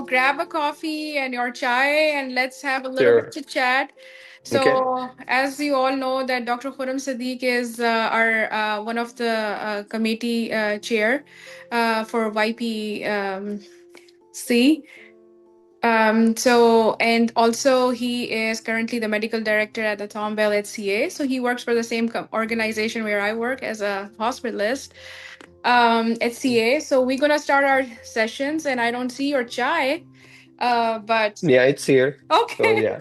grab a coffee and your chai and let's have a little bit Sure. chit chat. Okay. So, as you all know, that Dr. Khurram Siddique is our one of the committee chair for YP C. And also he is currently the medical director at the Tom Bell HCA. So he works for the same organization where I work as a hospitalist at CA. So we're gonna start our sessions, and I don't see your chai, but Yeah, it's here. So okay. yeah.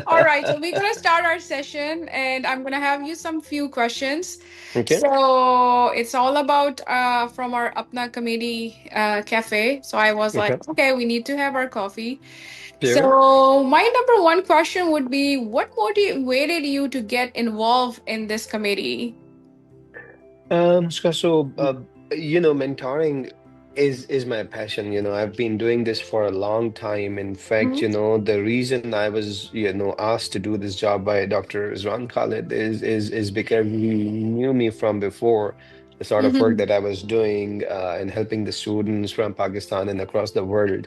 All right. So we're gonna start our session, and I'm gonna have you some few questions. Okay. So it's all about from our APPNA committee cafe. So I was Okay. like, okay, we need to have our coffee. Sure. So my number one question would be, what motivated you to get involved in this committee? Mentoring is my passion. I've been doing this for a long time. In fact, Mhm. the reason I was, asked to do this job by Dr. Rizwan Khalid is because he knew me from before, the sort of work Mhm. that I was doing and helping the students from Pakistan and across the world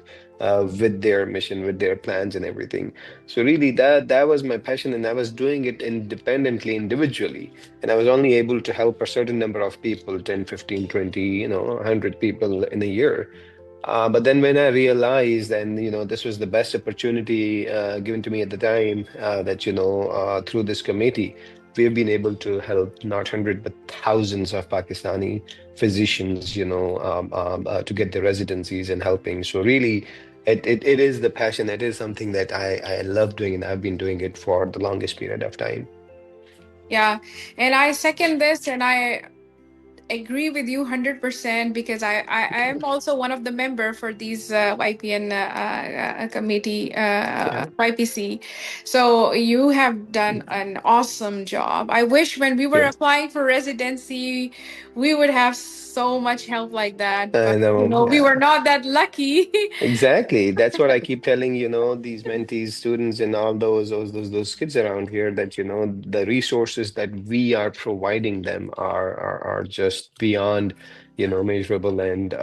with their mission, with their plans and everything. So really that was my passion, and I was doing it independently, individually. And I was only able to help a certain number of people, 10, 15, 20, 100 people in a year. But then when I realized, and this was the best opportunity given to me at the time, that through this committee, we've been able to help not hundred but thousands of Pakistani physicians, to get their residencies and helping. So really, it is the passion. It is something that I love doing, and I've been doing it for the longest period of time. Yeah, and I second this, and I agree with you 100% because I am also one of the member for these YPN committee Yeah. YPC. So you have done an awesome job. I wish when we were Yeah. applying for residency, we would have so much help like that, I but know. we Yeah. were not that lucky. Exactly. That's what I keep telling, these mentees, students, and all those kids around here that, the resources that we are providing them are just beyond, measurable. And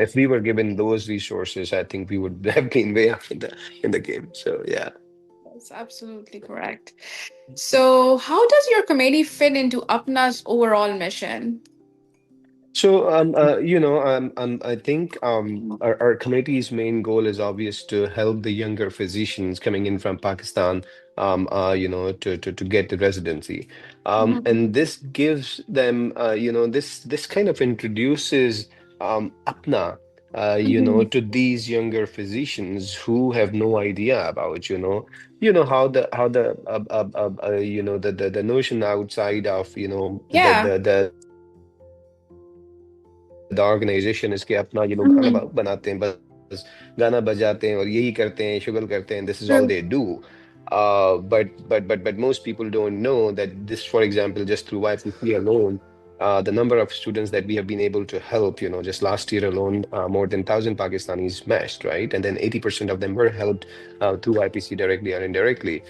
if we were given those resources, I think we would have been way up in the game. So yeah. That's absolutely correct. So, how does your committee fit into APNA's overall mission? So, I think our committee's main goal is obvious to help the younger physicians coming in from Pakistan, to get the residency. Mhm. And this gives them, this kind of introduces APNA, Mhm. to these younger physicians who have no idea about, the notion outside of, Yeah. the organization is कि अपना गाना Mhm. बनाते हैं बस गाना बजाते हैं और यही करते हैं शुगल करते हैं this is all True. they do but most people don't know that this, for example, just through YPC alone, the number of students that we have been able to help, just last year alone, more than 1,000 Pakistanis matched, right? And then 80% of them were helped through YPC directly or indirectly.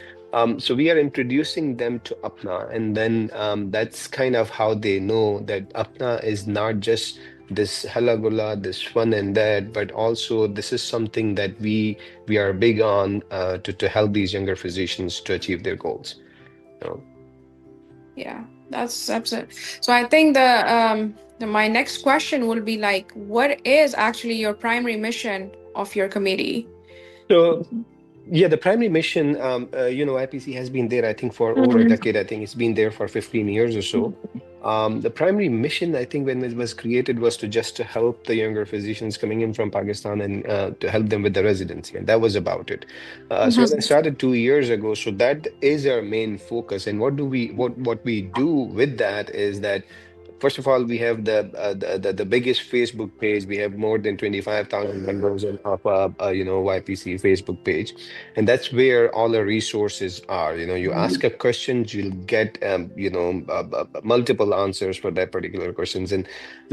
So we are introducing them to APNA, and then that's kind of how they know that APNA is not just this halagulla, this fun and that, but also this is something that we are big on to help these younger physicians to achieve their goals. You know? Yeah, that's absolutely. So I think my next question will be like, what is actually your primary mission of your committee? So yeah, the primary mission, IPC has been there, I think, for over a Mhm. decade. I think it's been there for 15 years or so. The primary mission, I think, when it was created, was to just to help the younger physicians coming in from Pakistan and to help them with the residency, and that was about it. So when I Mhm. started 2 years ago, so that is our main focus. And what we do with that is that, first of all, we have the biggest Facebook page. We have more than 25,000 members of YPC Facebook page, and that's where all the resources are. You ask a question, you'll get multiple answers for that particular questions. And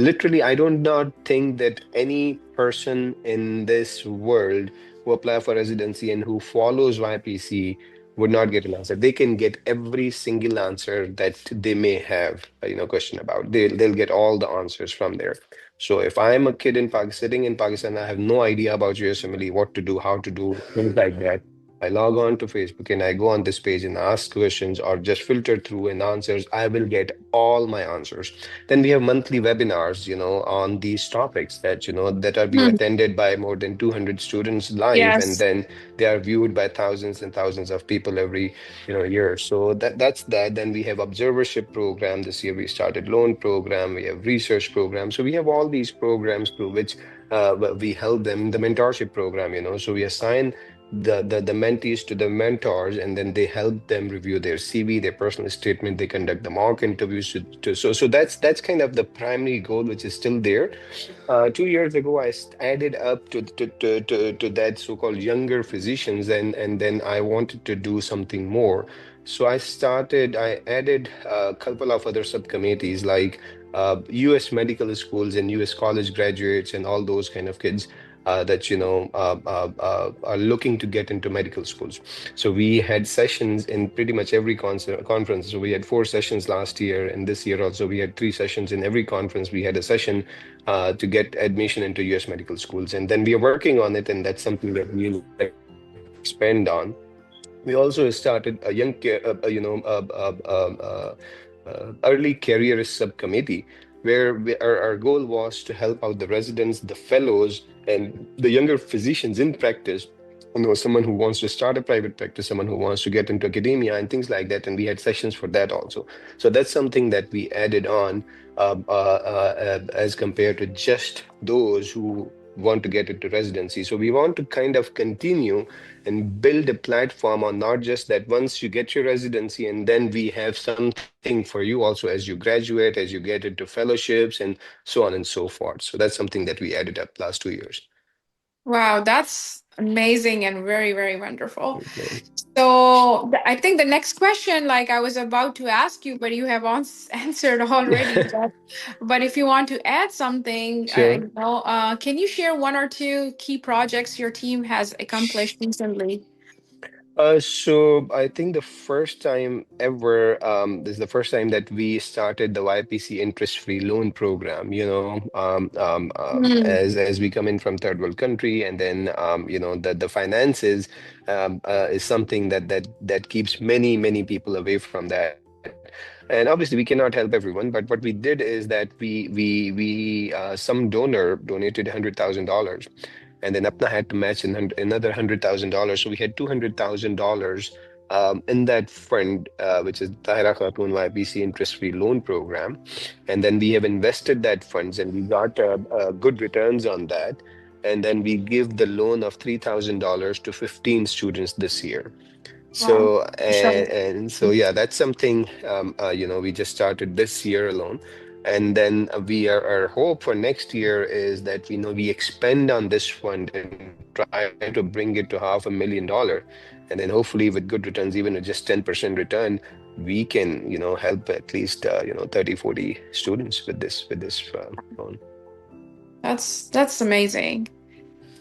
literally, I do not think that any person in this world who apply for residency and who follows YPC would not get an answer. They can get every single answer that they may have, question about. They'll get all the answers from there. So if I'm a kid in Pakistan, sitting in Pakistan, I have no idea about USMLE, what to do, how to do, things like that. I log on to Facebook and I go on this page and ask questions or just filter through and answers. I will get all my answers. Then we have monthly webinars, on these topics that are being Hmm. attended by more than 200 students live, and Yes. then they are viewed by thousands and thousands of people every, year. So that's that. Then we have observership program. This year we started loan program. We have research program. So we have all these programs through which we help them. The mentorship program, so we assign the mentees to the mentors, and then they help them review their CV, their personal statement. They conduct the mock interviews so that's kind of the primary goal, which is still there. 2 years ago, added up to that so-called younger physicians, and then I wanted to do something more. So I added a couple of other subcommittees like US medical schools and US college graduates and all those kind of kids that are looking to get into medical schools. So we had sessions in pretty much every conference. So we had 4 sessions last year, and this year also we had 3 sessions. In every conference, we had a session to get admission into US medical schools. And then we are working on it, and that's something that we'll expand on. We also started a young, early careerist subcommittee, where our goal was to help out the residents, the fellows, and the younger physicians in practice. Someone who wants to start a private practice, someone who wants to get into academia and things like that. And we had sessions for that also. So that's something that we added on as compared to just those who want to get into residency. So we want to kind of continue and build a platform on not just that once you get your residency, and then we have something for you also as you graduate, as you get into fellowships, and so on and so forth. So that's something that we added up last 2 years. Wow, that's amazing and very, very wonderful. Okay. So I think the next question, like I was about to ask you, but you have answered already. But if you want to add something, Sure. can you share one or two key projects your team has accomplished recently? So I think the first time ever, this is the first time that we started the YPC interest-free loan program, Hmm. as we come in from third world country, and then the finances is something that keeps many people away from that. And obviously we cannot help everyone, but what we did is that we some donor donated $100,000, and then APPNA had to match another $100,000. So we had $200,000 in that fund, which is Tahira Khatun YPC interest-free loan program. And then we have invested that funds, and we got good returns on that. And then we give the loan of $3,000 to 15 students this year. Wow. So and so yeah, that's something we just started this year alone. And then our hope for next year is that we expand on this fund and try to bring it to $500,000. And then hopefully with good returns, even with just 10% return, we can help at least 30, 40 students with this loan. That's amazing.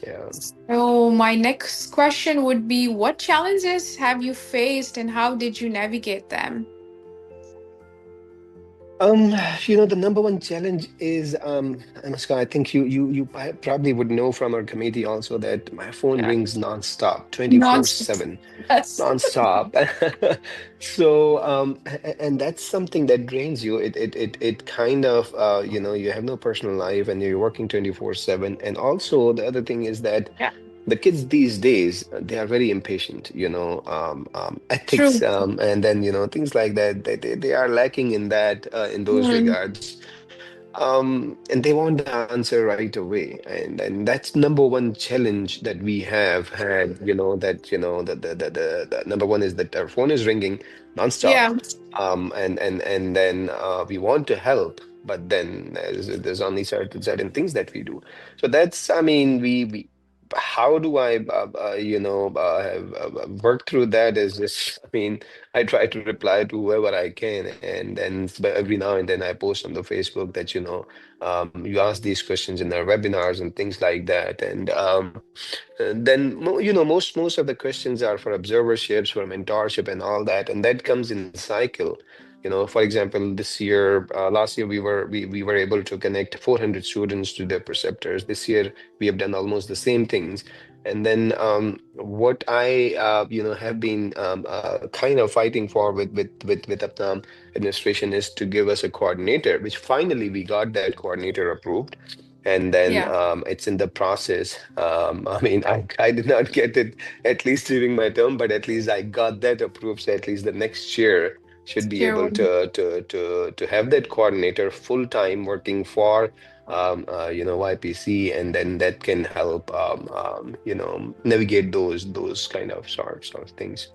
Yeah. So my next question would be, what challenges have you faced and how did you navigate them? Um, the number one challenge is, Anushka, I think you probably would know from our committee also that my phone Yeah. rings nonstop, Nonsense. 24/7, Yes. nonstop. So, and that's something that drains you. It kind of, you have no personal life and you're working 24/7. And also the other thing is that Yeah. the kids these days, they are very impatient, ethics, True. and then, things like that. They are lacking in that, in those Hmm. regards. And they want the answer right away. And that's number one challenge that we have had, the number one is that our phone is ringing nonstop. Yeah. And then we want to help, but then there's only certain things that we do. So that's, I mean, we how do I, have work through that is just, I mean, I try to reply to whoever I can, and then but every now and then I post on the Facebook that, you ask these questions in our webinars and things like that. And then, most of the questions are for observerships, for mentorship, and all that, and that comes in cycle. For example, this year, last year we were able to connect 400 students to their preceptors. This year we have done almost the same things. And then what I have been kind of fighting for with APPNA administration is to give us a coordinator, which finally we got that coordinator approved. And then Yeah. it's in the process. I mean, I did not get it at least during my term, but at least I got that approved. So at least the next year should be Sure. able to have that coordinator full time working for YPC, and then that can help navigate those kind of sort of things.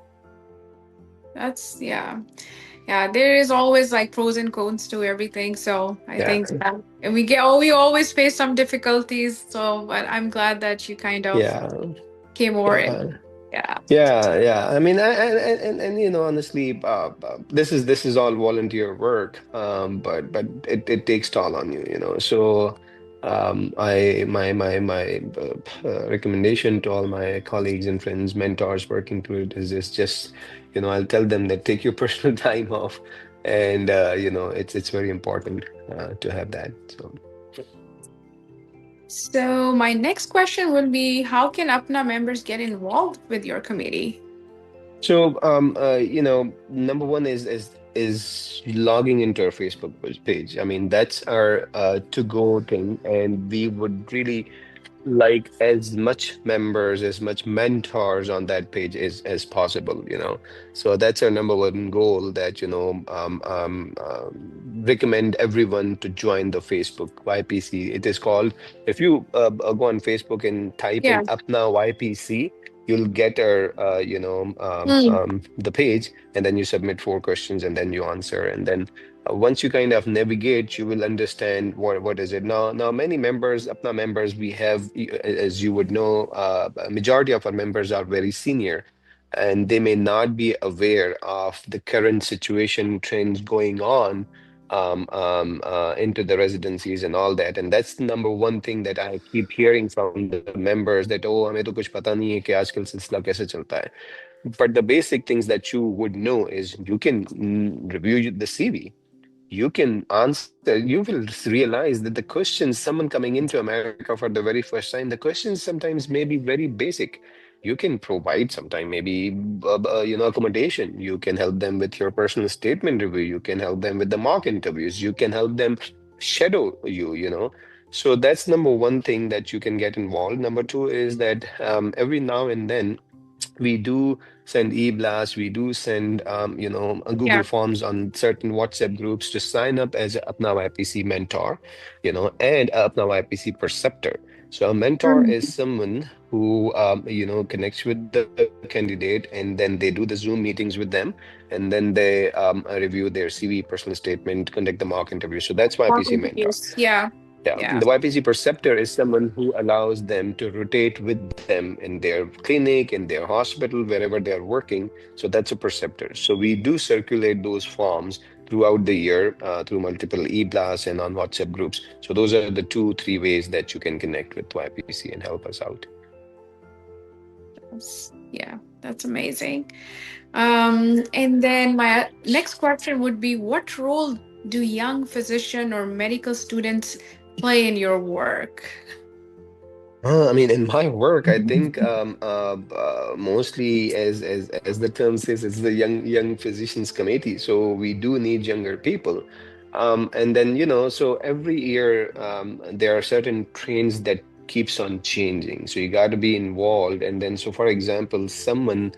That's yeah. Yeah, there is always like pros and cons to everything. So I Yeah, think that, and we always face some difficulties. So, but I'm glad that you kind of yeah, came over it. yeah. Yeah. Yeah, yeah. I mean, honestly, this is all volunteer work, but it takes toll on you, you know. So, I my recommendation to all my colleagues and friends, mentors working through it is just, I'll tell them that take your personal time off, and it's very important to have that. So. So my next question would be, how can APNA members get involved with your committee? So, number one is logging into our Facebook page. I mean, that's our to-go thing, and we would really like as much members, as much mentors on that page as possible. So that's our number one goal. That recommend everyone to join the Facebook YPC. It is called. If you go on Facebook and type in Yeah. APPNA YPC, you'll get our Mm, the page, and then you submit 4 questions, and then you answer, and then once you kind of navigate, you will understand what is it. Now many members, APNA members, we have, as you would know, a majority of our members are very senior, and they may not be aware of the current situation trends going on into the residencies and all that. And that's the number one thing that I keep hearing from the members that, oh, हमें तो कुछ पता नहीं है कि आजकल सिलसिला कैसे चलता है. But the basic things that you would know is you can review the CV. You can answer, you will realize that the questions, someone coming into America for the very first time, the questions sometimes may be very basic. You can provide sometime maybe accommodation. You can help them with your personal statement review. You can help them with the mock interviews. You can help them shadow you. So that's number one thing that you can get involved. Number two is that every now and then we do send e-blasts, we do send yeah. Google Forms on certain WhatsApp groups to sign up as a APPNA YPC mentor, and a APPNA YPC preceptor. So a mentor is Mhm. someone who connects with the candidate, and then they do the Zoom meetings with them, and then they review their CV, personal statement, conduct the mock interview. So that's More YPC mentor. interviews. Yeah. Yeah, Yeah. the YPC preceptor is someone who allows them to rotate with them in their clinic, in their hospital, wherever they are working. So that's a preceptor. So we do circulate those forms throughout the year through multiple e-blasts and on WhatsApp groups. So those are the 2, 3 ways that you can connect with YPC and help us out. Yeah, that's amazing. And then my next question would be, what role do young physician or medical students play in your work? I mean, in my work, I think mostly as the term says, it's the young physicians committee. So we do need younger people, and then so every year there are certain trends that keeps on changing. So you got to be involved, and then so for example, someone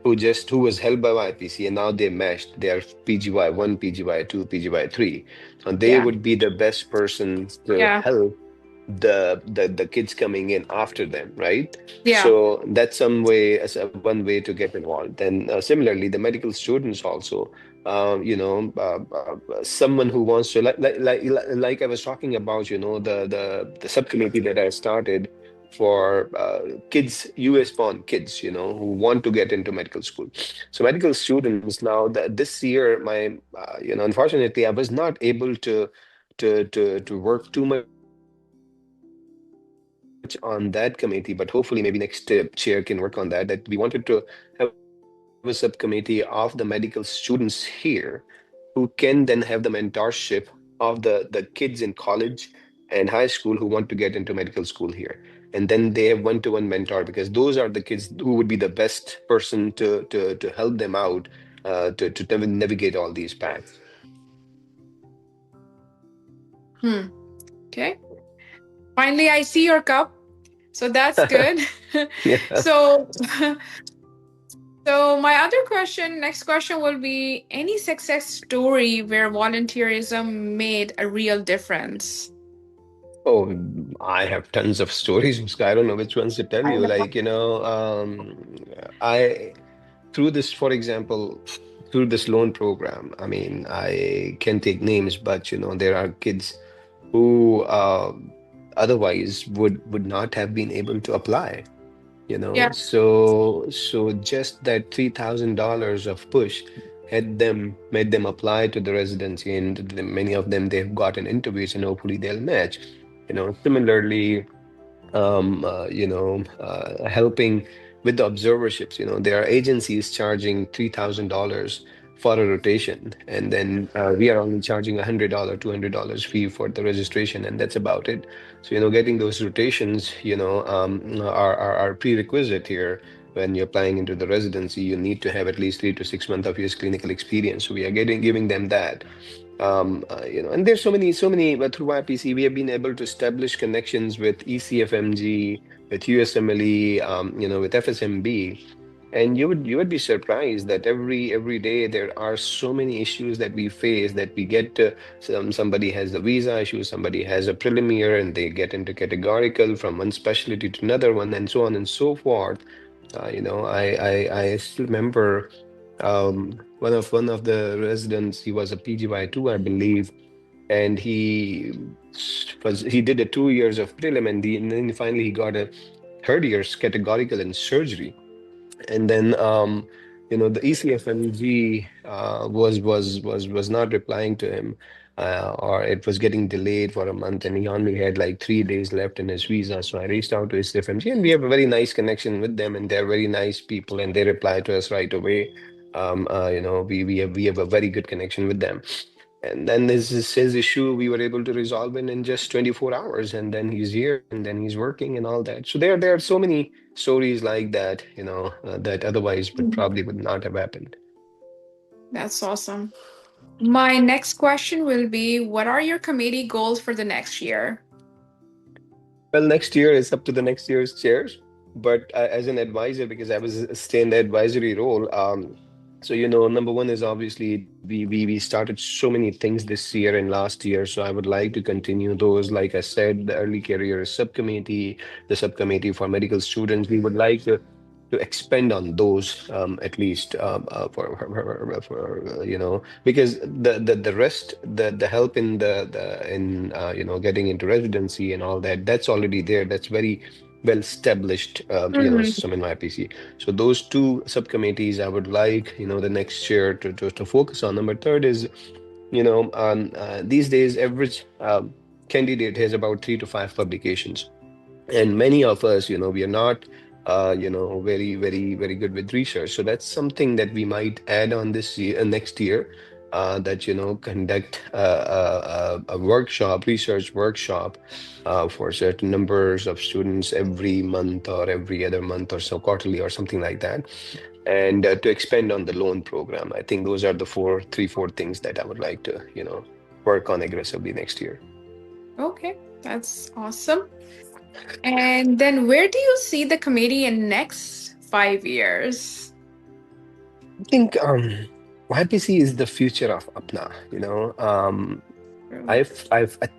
who was held by YPC and now they meshed. They are PGY 1, PGY 2, PGY 3, and they Yeah. would be the best person to Yeah. help the kids coming in after them, right? Yeah. So that's some way as a one way to get involved. Then similarly, the medical students also, someone who wants to like I was talking about, the subcommittee that I started for kids, US born kids, who want to get into medical school. So medical students now that this year, my unfortunately, I was not able to work too much on that committee, but hopefully maybe next chair can work on that. That we wanted to have a subcommittee of the medical students here, who can then have the mentorship of the kids in college and high school who want to get into medical school here. And then they have one-to-one mentor because those are the kids who would be the best person to help them out to navigate all these paths. Hmm. Okay. Finally, I see your cup. So that's good. Yeah. so, so my other question, next question will be any success story where volunteerism made a real difference? Oh, I have tons of stories, Muska. I don't know which ones to tell I you. know. Like, I through this, for example, through this loan program, I mean, I can take names, but there are kids who otherwise would not have been able to apply. Yeah. So just that $3,000 of push had them made them apply to the residency, and many of them they've gotten interviews, and hopefully they'll match. Similarly, helping with the observerships. There are agencies charging $3,000 for a rotation, and then we are only charging $100, $200 fee for the registration, and that's about it. So, getting those rotations, are prerequisite here. When you're applying into the residency, you need to have at least 3 to 6 months of years clinical experience. So we are giving them that. And there's so many, but through YPC, we have been able to establish connections with ECFMG, with USMLE, with FSMB. And you would be surprised that every day there are so many issues that we face, that we get to somebody has the visa issue, somebody has a prelim year, and they get into categorical from one specialty to another one, and so on and so forth. I still remember one of the residents. He was a PGY2, I believe, and he did a 2 years of prelim, and then finally he got a third year's categorical in surgery. And then the ECFMG was not replying to him, or it was getting delayed for a month, and he only had like 3 days left in his visa. So I reached out to ECFMG, and we have a very nice connection with them, and they're very nice people, and they reply to us right away. We have a very good connection with them. And then his issue we were able to resolve in just 24 hours, and then he's here, and then he's working and all that. So there are so many stories like that, that otherwise would Mhm. probably would not have happened. That's awesome. My next question will be what are your committee goals for the next year? Well, next year is up to the next year's chairs, but as an advisor, because I was stay in the advisory role, so number one is obviously that we started so many things this year and last year, so I would like to continue those. Like I said, the early career subcommittee, the subcommittee for medical students, we would like to expand on those, at least, because the rest, the help in the in getting into residency and all that, that's already there, that's very well established, Mhm. system in YPC. So those two subcommittees I would like, the next year to focus on. Number third is, these days average candidate has about 3 to 5 publications, and many of us, we are not very very good with research. So that's something that we might add on this year, next year, that conduct a workshop, research workshop, for certain numbers of students every month or every other month or so, quarterly or something like that, and to expand on the loan program. I think those are the four things that I would like to work on aggressively next year. Okay, that's awesome. And then where do you see the committee in next 5 years? I think YPC is the future of APPNA. I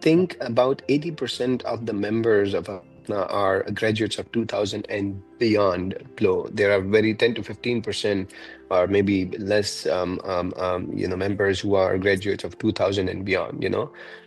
think about 80% of the members of APPNA are graduates of 2000 and beyond. There are very 10 to 15%, or maybe less, members who are graduates of 2000 and beyond.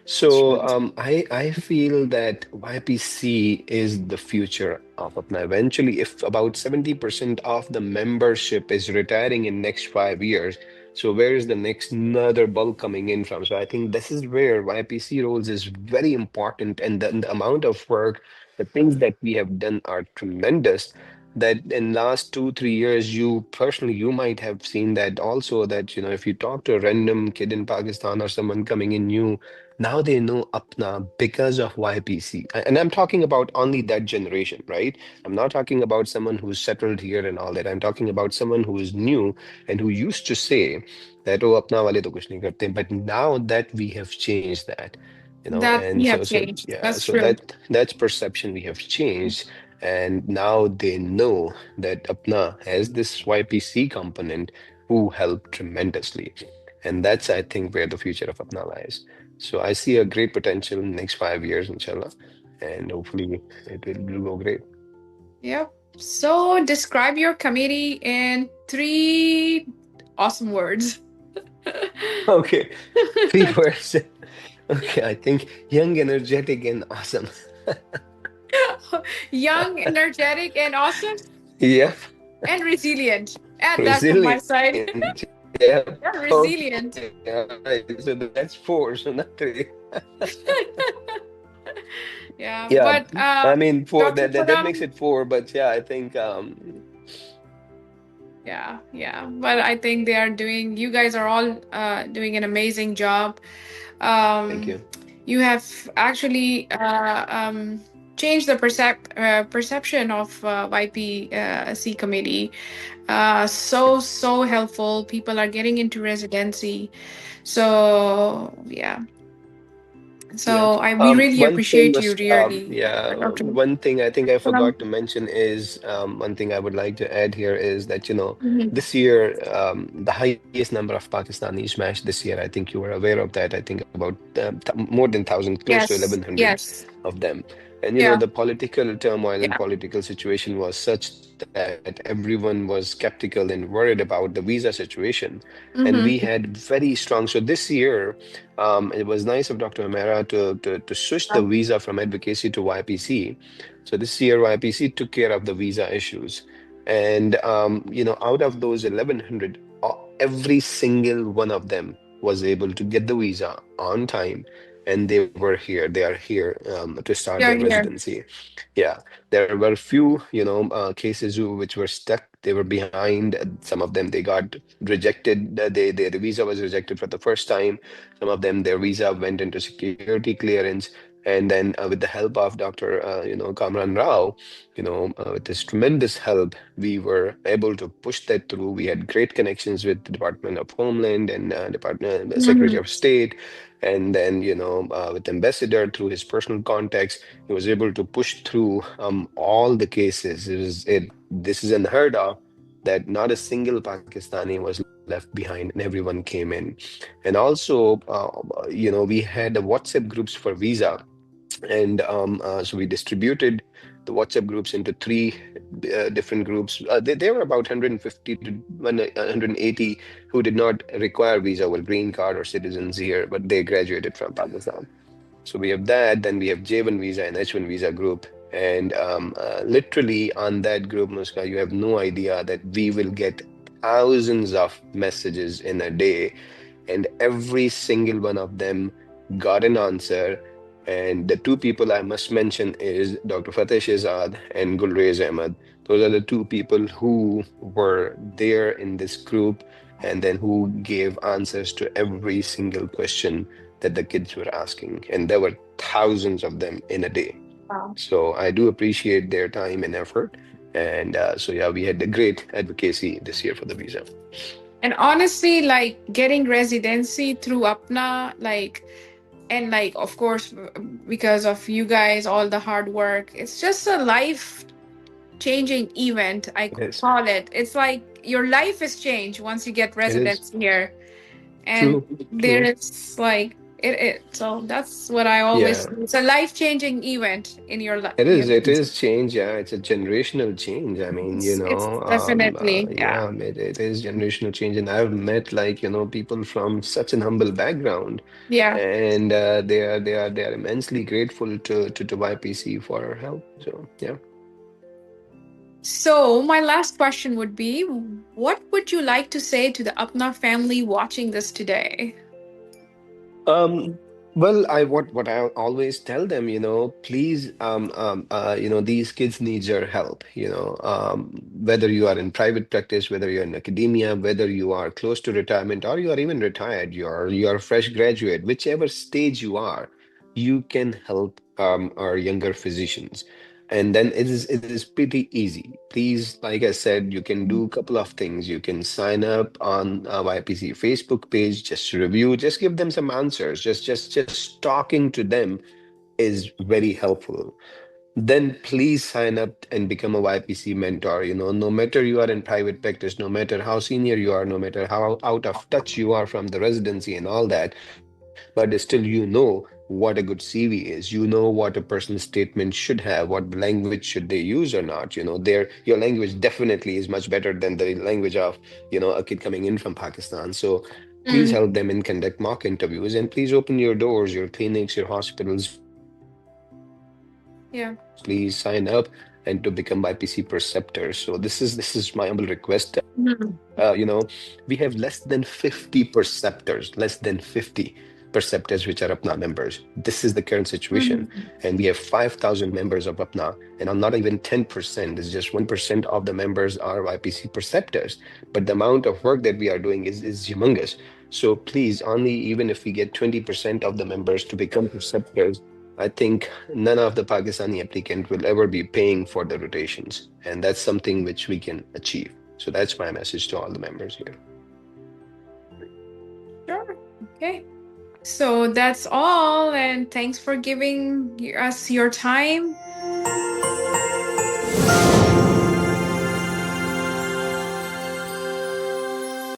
So I feel that YPC is the future of APPNA. Eventually, if about 70% of the membership is retiring in next 5 years, so where is the next another bulk coming in from? So I think this is where YPC roles is very important, and the amount of work, the things that we have done are tremendous. that in last 2 3 years, you personally, you might have seen that also, that if you talk to a random kid in Pakistan or someone coming in new, now they know Apna because of YPC. And I'm talking about only that generation, right? I'm not talking about someone who's settled here and all that. I'm talking about someone who is new and who used to say that, oh, Apna wale to kuch nahi karte. But now that we have changed that, That we and have so changed. yeah, That's so true. that's perception we have changed. And now they know that Apna has this YPC component who helped tremendously. And that's, I think, where the future of Apna lies. So I see a great potential in the next 5 years, inshallah. And hopefully it will go great. Yep. So describe your committee in three awesome words. Okay, 3 words. Okay, I think young, energetic, and awesome. Young, energetic, and awesome, Yep, and resilient. Add that from my side. resilient. Yep. Yeah, Okay, resilient. all right. So that's four, so not three. Yeah, Yeah, but I mean four. Dr. That makes Khurram, it four. But yeah, I think yeah, yeah. But I think they are doing, you guys are all doing an amazing job. thank Um, you. you have actually changed the perception of YPC committee. So helpful. People are getting into residency. So yeah. Yeah. So we really One thing appreciate you, must, really, yeah, Dr. one thing I think I Khurram. forgot to mention is, one thing I would like to add here is that, Mhm. this year, the highest number of Pakistanis matched this year. I think you were aware of that. I think about more than 1,000, close to Yes, 1,100 yes, of them. And, yeah, the political turmoil and yeah. political situation was such that everyone was skeptical and worried about the visa situation. And we had Mm-hmm. very strong. So this year, it was nice of Dr. Amara to switch the visa from advocacy to YPC. So this year, YPC took care of the visa issues. And, out of those 1,100, every single one of them was able to get the visa on time. And they were here. They are here to start their Yeah, yeah. residency. Yeah, there were few, cases which were stuck. They were behind. Some of them they got rejected. The visa was rejected for the first time. Some of them their visa went into security clearance, and then with the help of Dr. Kamran Rao, with his tremendous help, we were able to push that through. We had great connections with the Department of Homeland and Department Secretary Mm-hmm. of State, and then with ambassador through his personal contacts, he was able to push through all the cases. This is unheard of, that not a single Pakistani was left behind and everyone came in. And also, we had the WhatsApp groups for visa, and so we distributed the WhatsApp groups into three different groups. There were about 150 to 180 who did not require visa, well, green card or citizens here, but they graduated from Pakistan. So we have that. Then we have J1 visa and H1 visa group. And literally on that group, Nuska, you have no idea that we will get thousands of messages in a day, and every single one of them got an answer. And the two people I must mention is Dr. Fateh Shehzad and Gulrez Ahmed. Those are the two people who were there in this group and then who gave answers to every single question that the kids were asking. And there were thousands of them in a day. Wow. So I do appreciate their time and effort. And so, yeah, we had a great advocacy this year for the visa. And honestly, like getting residency through APPNA, like, and like, of course, because of you guys, all the hard work, it's just a life changing event. I It is. call it. It's like your life is changed once you get It is. residency here. And True. there True. is like, it. So that's what I always, Yeah. it's a life changing event in your life. It Yeah. is. It is change. Yeah, it's a generational change. I mean, It's definitely, yeah. yeah, it is generational change. And I've met, like, people from such an humble background, Yeah. and they are immensely grateful to YPC for our help. So yeah. So, my last question would be, what would you like to say to the Apna family watching this today? Well, what I always tell them, please, these kids need your help, whether you are in private practice, whether you're in academia, whether you are close to retirement, or you are even retired, you're a fresh graduate, whichever stage you are, you can help our younger physicians. And then it is pretty easy. Please, like I said, you can do a couple of things. You can sign up on YPC Facebook page, just review, just give them some answers. Just talking to them is very helpful. Then please sign up and become a YPC mentor. No matter you are in private practice, no matter how senior you are, no matter how out of touch you are from the residency and all that, but still what a good CV is. You know what a personal statement should have, what language should they use or not. Your language definitely is much better than the language of, a kid coming in from Pakistan. So please Mm, help them and conduct mock interviews, and please open your doors, your clinics, your hospitals. Please sign up and to become YPC yeah. preceptors. So this is my humble request. Mhm. We have less than 50 preceptors, less than 50 preceptors, which are APPNA members. This is the current situation. Mhm. And we have 5,000 members of APPNA, and not even 10%, it's just 1% of the members are YPC preceptors. But the amount of work that we are doing is humongous. So please, only even if we get 20% of the members to become preceptors, I think none of the Pakistani applicant will ever be paying for the rotations. And that's something which we can achieve. So that's my message to all the members here. Sure. Okay. So that's all. And thanks for giving us your time.